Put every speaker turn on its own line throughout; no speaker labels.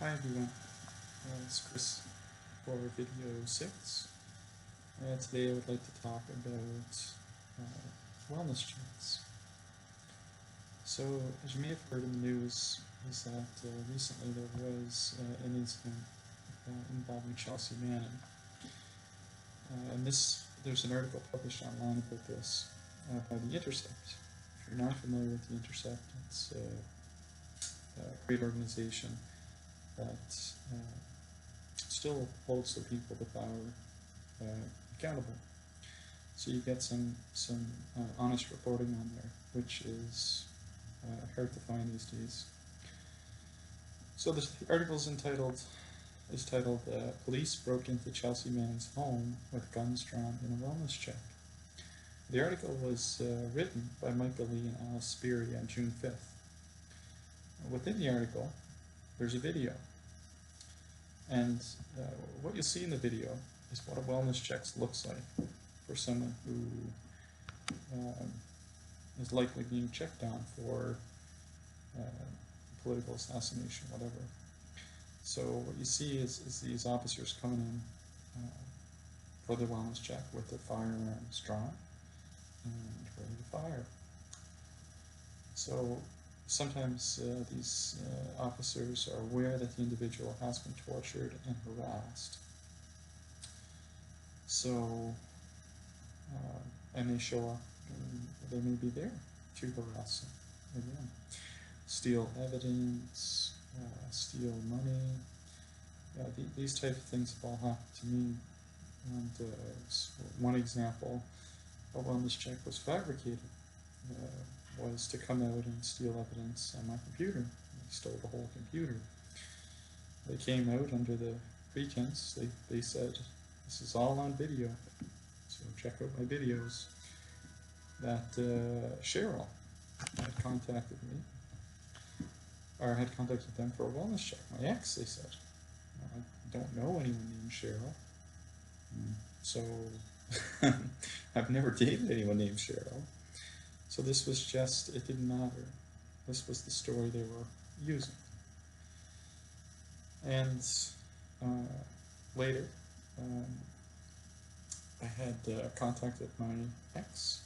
Hi everyone, it's Chris for video 6. Today I would like to talk about wellness checks. So, as you may have heard in the news, is that recently there was an incident involving Chelsea Manning. There's an article published online about this by The Intercept. If you're not familiar with The Intercept, it's a great organization that still holds the people with power accountable. So you get some honest reporting on there, which is hard to find these days. So the article is titled "Police Broke into Chelsea Manning's Home with Guns Drawn in a Wellness Check." The article was written by Michael Lee and Alice Speary on June 5th. Within the article, there's a video. And what you'll see in the video is what a wellness check looks like for someone who is likely being checked on for political assassination, whatever. So what you see is these officers coming in for their wellness check with their firearms drawn and ready to fire. So sometimes these officers are aware that the individual has been tortured and harassed. So, and they show up, and they may be there to harass them again. Steal evidence, steal money. These type of things have all happened to me. And one example, a wellness check was fabricated. Was to come out and steal evidence on my computer. They stole the whole computer. They came out under the pretense, they said, this is all on video, so check out my videos, that Cheryl had contacted me, or had contacted them for a wellness check. My ex, they said. I don't know anyone named Cheryl. So, I've never dated anyone named Cheryl. So this was just, it didn't matter. This was the story they were using. And later, I had contacted my ex.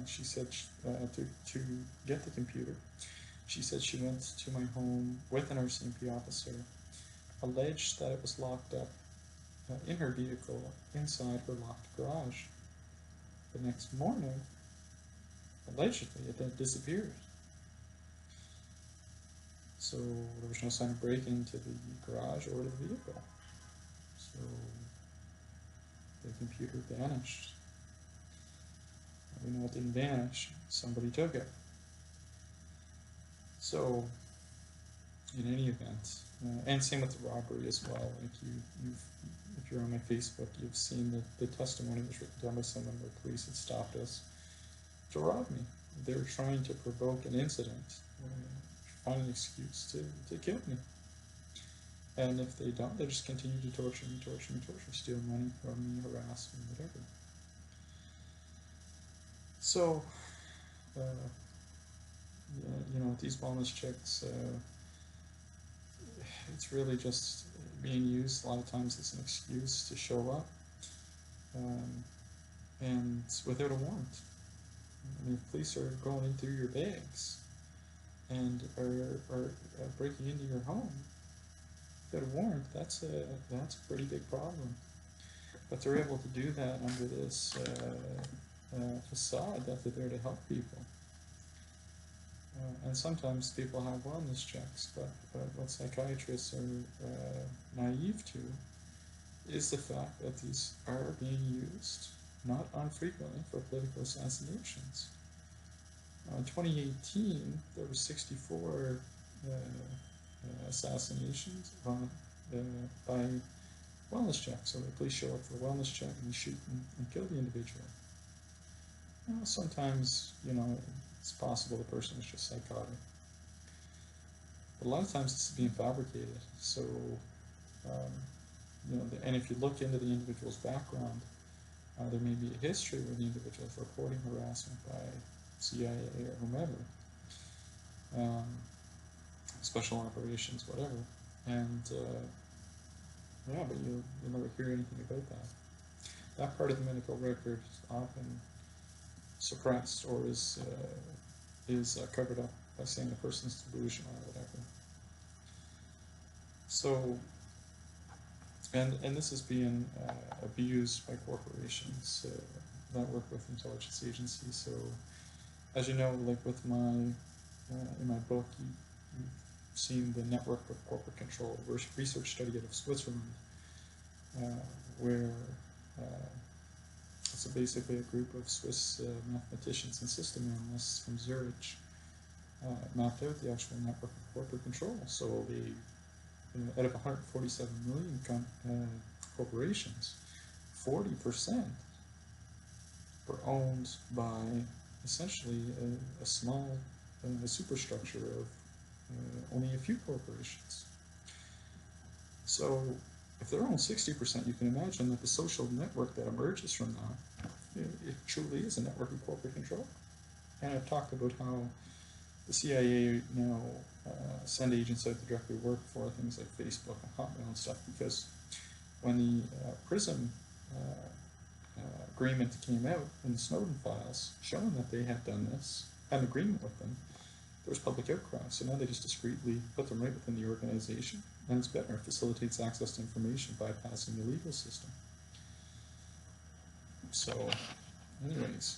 She said to get the computer. She said she went to my home with an RCMP officer, alleged that it was locked up in her vehicle inside her locked garage. The next morning, allegedly, it had disappeared. So there was no sign of break-in to the garage or the vehicle. So the computer vanished. We know it didn't vanish. Somebody took it. So, in any event, and same with the robbery as well. Like if you're on my Facebook, you've seen the testimony was written down by someone where police had stopped us to rob me. They were trying to provoke an incident, find an excuse to kill me. And if they don't, they just continue to torture me, steal money from me, harass me, whatever. So, these wellness checks, it's really just being used a lot of times as an excuse to show up, and without a warrant. I mean, if police are going in through your bags and are breaking into your home without a warrant, that's a pretty big problem. But they're able to do that under this facade that they're there to help people. And sometimes people have wellness checks, but what psychiatrists are naive to is the fact that these are being used not unfrequently for political assassinations. In 2018, there were 64 assassinations by wellness checks. So the police show up for a wellness check and shoot and kill the individual. Sometimes, it's possible the person is just psychotic. But a lot of times it's being fabricated. So, and if you look into the individual's background, there may be a history where the individual is reporting harassment by CIA or whomever, special operations, whatever. And yeah, but you'll never hear anything about that. That part of the medical record is often suppressed or is covered up by saying the person's delusional or whatever. So, and this is being abused by corporations that work with intelligence agencies. So, as you know, like with my in my book, you've seen the network of corporate control, research study out of Switzerland, where so basically a group of Swiss mathematicians and system analysts from Zurich mapped out the actual network of corporate control. So they, out of 147 million corporations, 40% were owned by essentially a small superstructure of only a few corporations. So if they're owned 60%, you can imagine that the social network that emerges from that, it truly is a network of corporate control. And I've talked about how the CIA now send agents out to directly work for things like Facebook and Hotmail and stuff, because when the PRISM agreement came out in the Snowden files, showing that they had done this, had an agreement with them, there was public outcry. So now they just discreetly put them right within the organization, and it's better. It facilitates access to information, bypassing the legal system. So, anyways,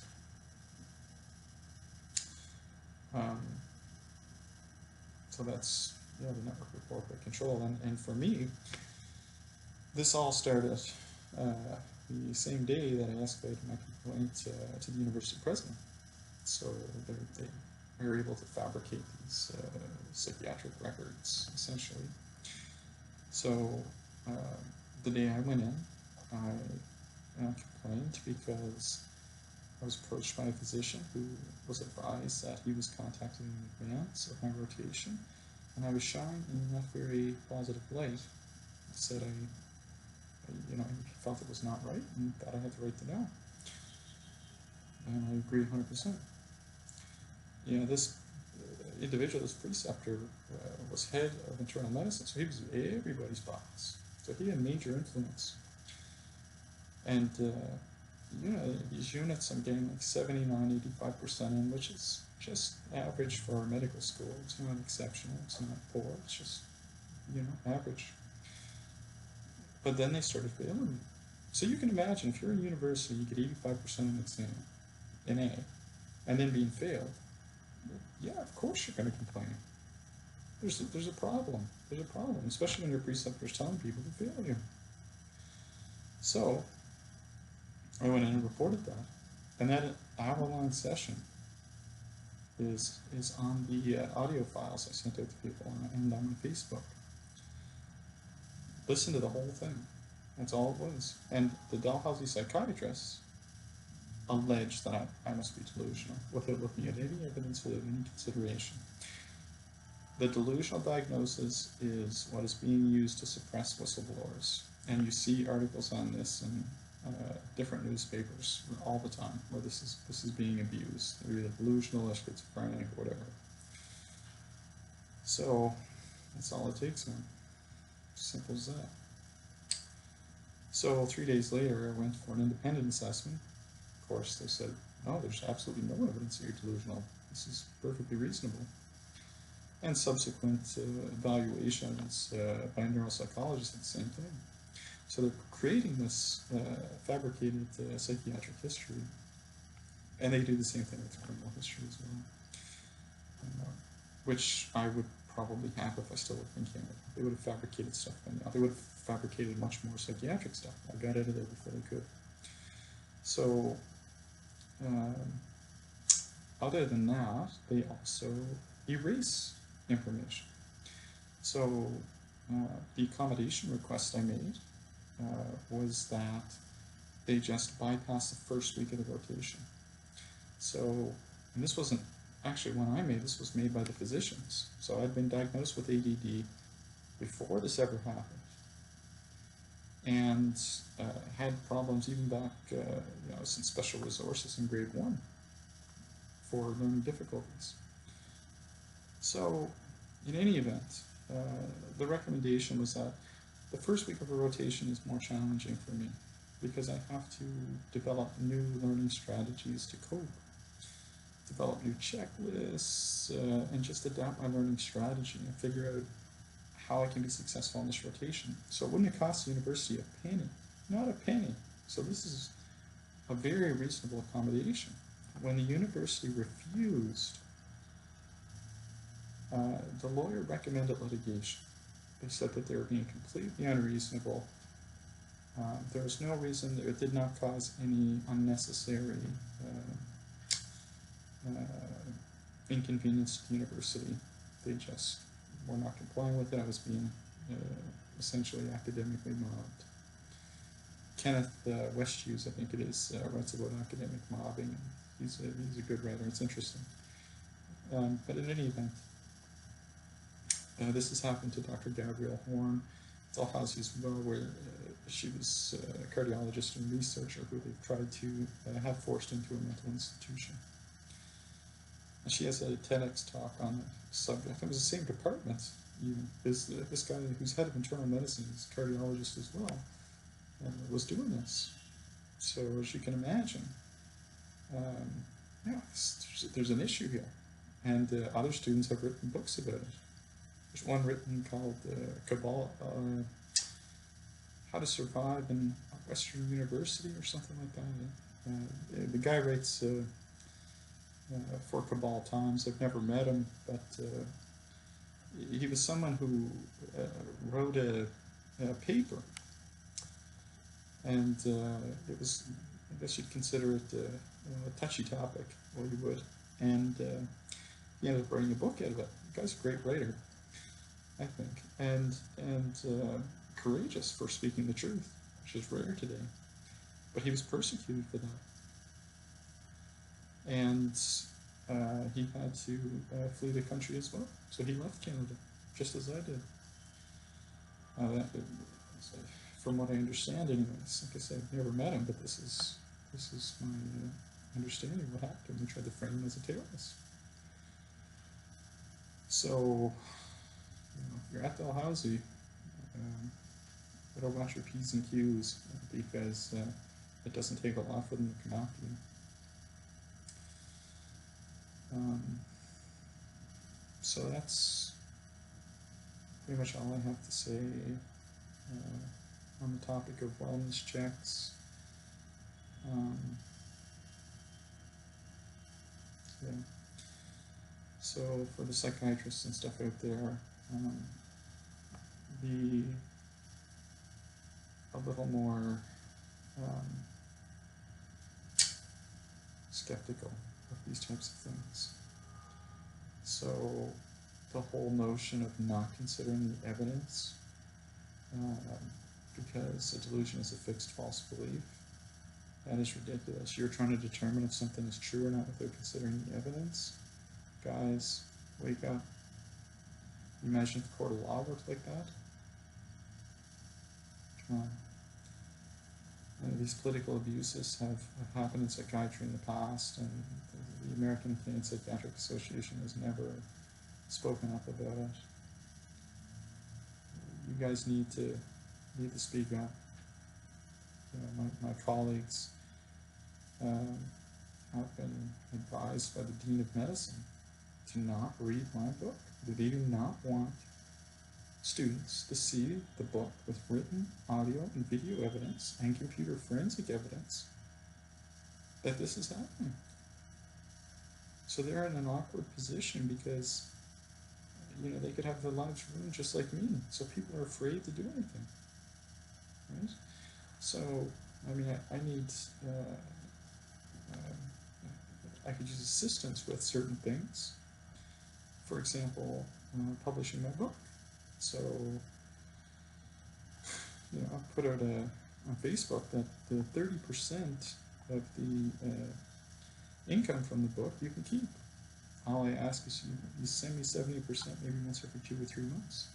so that's the network of corporate control, and for me, this all started the same day that I escalated my complaint to the university president. So they were able to fabricate these psychiatric records, essentially. So the day I went in, I complained because I was approached by a physician who was advised that he was contacted in advance of my rotation, and I was shown in a very positive light. He said he felt it was not right and that I had the right to know. And I agree 100%. This individual, this preceptor, was head of internal medicine, so he was everybody's boss. So he had major influence. And, these units I'm getting like 79, 85% in, which is just average for our medical school. It's not exceptional, it's not poor, it's just, average. But then they started failing me. So you can imagine, if you're in university, you get 85% in an exam, in A, and then being failed, yeah, of course you're going to complain. There's a problem. There's a problem, especially when your preceptor's telling people to fail you. So I went in and reported that, and that hour-long session is on the audio files I sent out to people and on my Facebook. Listen to the whole thing. That's all it was. And the Dalhousie psychiatrists allege that I must be delusional without looking at any evidence, without any consideration. The delusional diagnosis is what is being used to suppress whistleblowers. And you see articles on this in different newspapers all the time, where this is being abused. They're either delusional or schizophrenic or whatever. So that's all it takes, man. Simple as that. So 3 days later, I went for an independent assessment. Of course, they said, no, there's absolutely no evidence that you're delusional. This is perfectly reasonable. And subsequent evaluations by neuropsychologists at the same time. So they're creating this fabricated psychiatric history, and they do the same thing with criminal history as well, which I would probably have if I still lived in Canada. They would have fabricated stuff by now. They would have fabricated much more psychiatric stuff. I got out of there before they could. So, other than that, they also erase information. So, the accommodation request I made was that they just bypass the first week of the rotation. So, and this wasn't actually one I made, this was made by the physicians. So I'd been diagnosed with ADD before this ever happened, and had problems even back, since special resources in grade 1 for learning difficulties. So, in any event, the recommendation was that the first week of a rotation is more challenging for me because I have to develop new learning strategies to cope, develop new checklists, and just adapt my learning strategy and figure out how I can be successful in this rotation. So it wouldn't have cost the university a penny, not a penny. So this is a very reasonable accommodation. When the university refused, the lawyer recommended litigation. They said that they were being completely unreasonable. There was no reason, it did not cause any unnecessary inconvenience to the university. They just were not complying with it. I was being essentially academically mobbed. Kenneth Westhuse, I think it is, writes about academic mobbing. He's a good writer. It's interesting. But in any event, this has happened to Dr. Gabrielle Horn. Dalhousie as well, where she was a cardiologist and researcher who they've tried to have forced into a mental institution. And she has a TEDx talk on the subject. It was the same department, even. This guy who's head of internal medicine, he's a cardiologist as well, was doing this. So as you can imagine, yeah, there's an issue here. And other students have written books about it. There's one written called Cabal, How to Survive in Western University or something like that. The guy writes for Cabal Times. I've never met him, but he was someone who wrote a paper, and it was, I guess you'd consider it a touchy topic, well you would, and he ended up writing a book out of it. The guy's a great writer, I think, and courageous for speaking the truth, which is rare today. But he was persecuted for that, and he had to flee the country as well. So he left Canada, just as I did. From what I understand, anyways. Like I said, I've never met him, but this is my understanding of what happened. We tried to frame him as a terrorist. So, if you're at Dalhousie, better watch your P's and Q's, because it doesn't take a lot for them to come after you. So that's pretty much all I have to say on the topic of wellness checks. Yeah. So for the psychiatrists and stuff out there, be a little more skeptical of these types of things. So the whole notion of not considering the evidence, because a delusion is a fixed false belief, that is ridiculous. You're trying to determine if something is true or not without considering the evidence. Guys, wake up. Imagine if the court of law worked like that. Come on. These political abuses have happened in psychiatry in the past, and the American Canadian Psychiatric Association has never spoken up about it. You guys need to speak up. My colleagues have been advised by the Dean of Medicine to not read my book. They do not want students to see the book with written audio and video evidence and computer forensic evidence that this is happening. So they're in an awkward position because they could have their lives ruined just like me. So people are afraid to do anything, right? So I mean, I need I could use assistance with certain things. For example, publishing my book. So, I put out on Facebook that the 30% of the income from the book you can keep. All I ask is you send me 70%, maybe once every 2 or 3 months.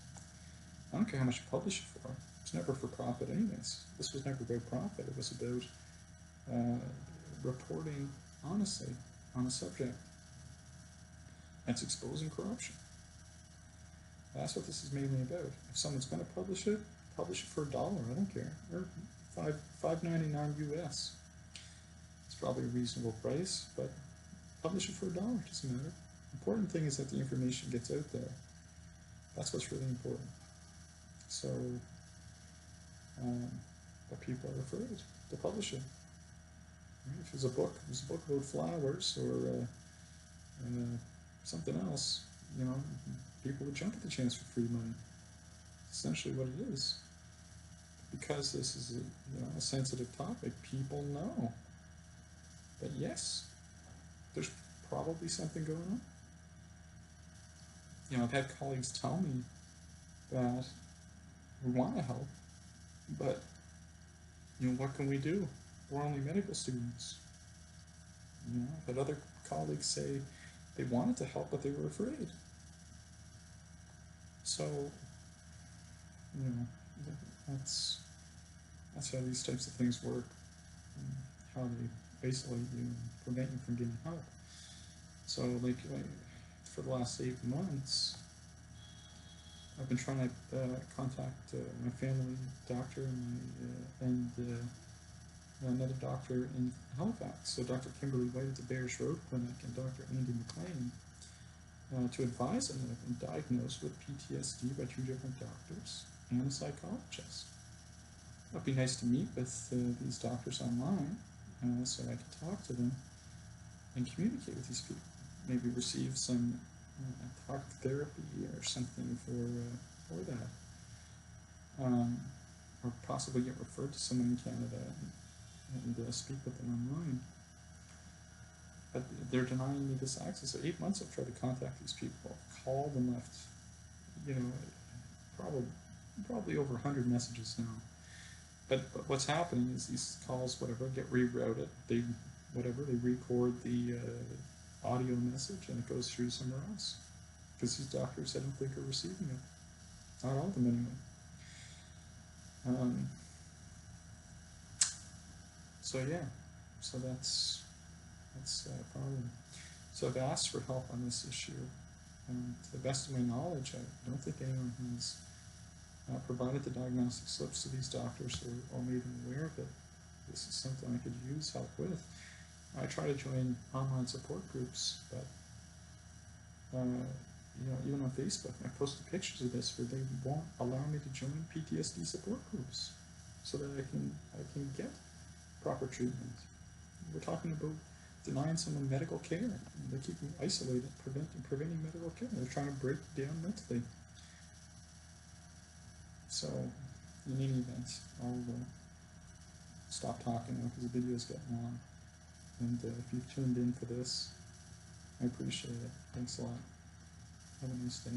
I don't care how much you publish it for. It's never for profit anyways. This was never about profit. It was about reporting honestly on a subject that's exposing corruption. That's what this is mainly about. If someone's going to publish it for $1. I don't care, or $5.99 US. It's probably a reasonable price, but publish it for $1. Doesn't matter. Important thing is that the information gets out there. That's what's really important. So, but people are afraid to publish it. Right? If it's a book about flowers or something else, you know, people would jump at the chance for free money. Essentially, what it is. Because this is a sensitive topic, people know. But yes, there's probably something going on. You know, I've had colleagues tell me that we want to help, but you know, what can we do? We're only medical students. You know, but other colleagues say they wanted to help, but they were afraid. So, you know, that's how these types of things work, and how they isolate you and prevent you from getting help. So, like for the last 8 months, I've been trying to contact my family doctor and another doctor in Halifax, so Dr. Kimberly White at the Bears Road Clinic and Dr. Andy McLean, to advise them that I've been diagnosed with PTSD by 2 different doctors and a psychologist. It'd be nice to meet with these doctors online so I can talk to them and communicate with these people. Maybe receive some talk therapy or something for that. Or possibly get referred to someone in Canada and speak with them online. But they're denying me this access. So 8 months I've tried to contact these people, called and left, you know, probably over 100 messages now. But what's happening is these calls, whatever, get rerouted. They record the audio message and it goes through somewhere else. Because these doctors, I don't think, are receiving it. Not all of them anyway. So yeah, so that's a problem. So I've asked for help on this issue, and to the best of my knowledge, I don't think anyone has provided the diagnostic slips to these doctors or made them aware of it. This is something I could use help with. I try to join online support groups, but you know, even on Facebook, I posted pictures of this where they won't allow me to join PTSD support groups so that I can get proper treatment. We're talking about denying someone medical care. They keep them isolated, preventing medical care. They're trying to break you down mentally. So, in any event, I'll stop talking now because the video's getting long. And if you've tuned in for this, I appreciate it. Thanks a lot. Have a nice day.